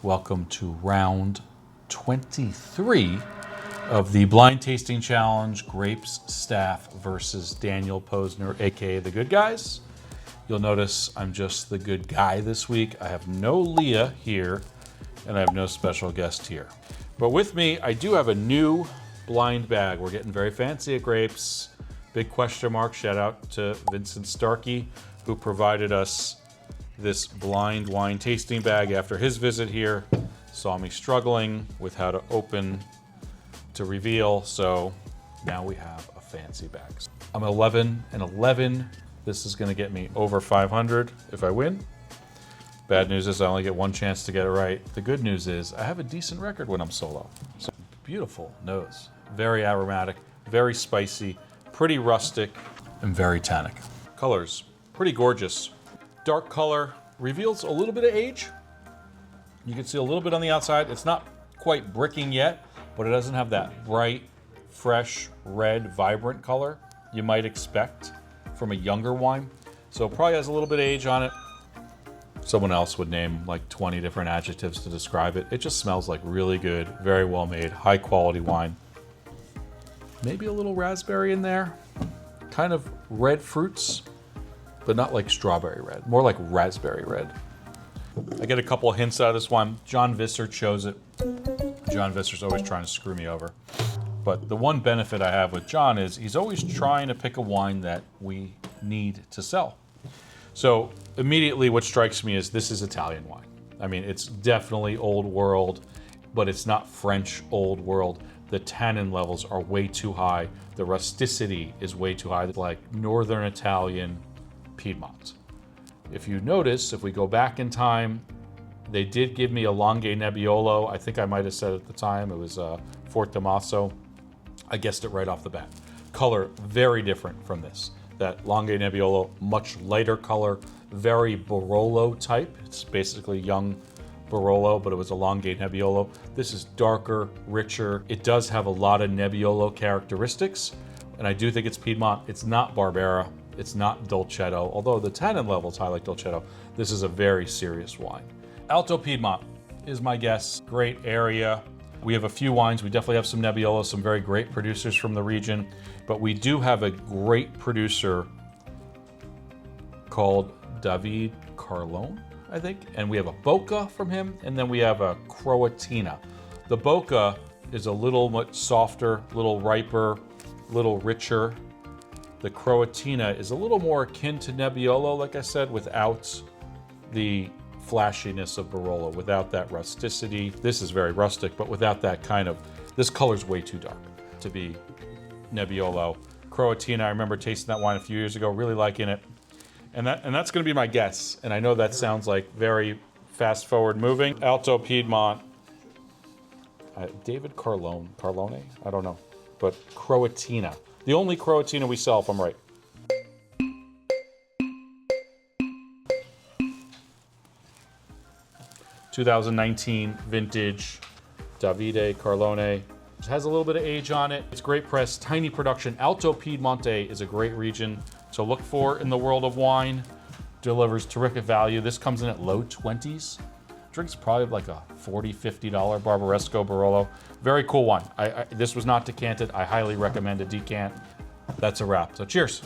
Welcome to round 23 of the blind tasting challenge, Grapes Staff versus Daniel Posner, aka the Good Guys. You'll notice I'm just the good guy this week. I have no Leah here, and I have no special guest here. But with me, I do have a new blind bag. We're getting very fancy at Grapes. Big question mark. Shout out to Vincent Starkey, who provided us this blind wine tasting bag after his visit here. Saw me struggling with how to open to reveal, so now we have a fancy bag. I'm 11 and 11. This is gonna get me over 500 if I win. Bad news is I only get one chance to get it right. The good news is I have a decent record when I'm solo. So beautiful nose, very aromatic, very spicy, pretty rustic, and very tannic. Colors, pretty gorgeous. Dark color, reveals a little bit of age. You can see a little bit on the outside. It's not quite bricking yet, but it doesn't have that bright, fresh, red, vibrant color you might expect from a younger wine. So it probably has a little bit of age on it. Someone else would name like 20 different adjectives to describe it. It just smells like really good, very well made, high quality wine. Maybe a little raspberry in there. Kind of red fruits, but not like strawberry red, more like raspberry red. I get a couple of hints out of this one. John Visser chose it. John Visser's always trying to screw me over. But the one benefit I have with John is he's always trying to pick a wine that we need to sell. So immediately what strikes me is this is Italian wine. I mean, it's definitely old world, but it's not French old world. The tannin levels are way too high. The rusticity is way too high. It's like Northern Italian Piedmont. If you notice, if we go back in time, they did give me a Longue Nebbiolo. I think I might have said at the time it was Fort Damaso. I guessed it right off the bat. Color very different from this. That Longue Nebbiolo, much lighter color, very Barolo type. It's basically young Barolo, but it was a Longue Nebbiolo. This is darker, richer. It does have a lot of Nebbiolo characteristics, and I do think it's Piedmont. It's not Barbera. It's not Dolcetto, although the tannin level is high like Dolcetto. This is a very serious wine. Alto Piedmont is my guess. Great area. We have a few wines. We definitely have some Nebbiolo, some very great producers from the region, but we do have a great producer called David Carlone, I think, and we have a Boca from him, and then we have a Croatina. The Boca is a little much softer, little riper, little richer. The Croatina is a little more akin to Nebbiolo, like I said, without the flashiness of Barolo, without that rusticity. This is very rustic, but without that kind of, this color's way too dark to be Nebbiolo. Croatina, I remember tasting that wine a few years ago, really liking it. And that's gonna be my guess. And I know that sounds like very fast forward moving. Alto Piedmont, David Carlone, I don't know, but Croatina. The only Croatina we sell, if I'm right. '19 vintage Davide Carlone. It has a little bit of age on it. It's great press, tiny production. Alto Piemonte is a great region to look for in the world of wine. Delivers terrific value. This comes in at low 20s. Drink's probably like a $40, $50 Barbaresco Barolo. Very cool wine. This was not decanted. I highly recommend a decant. That's a wrap. So cheers.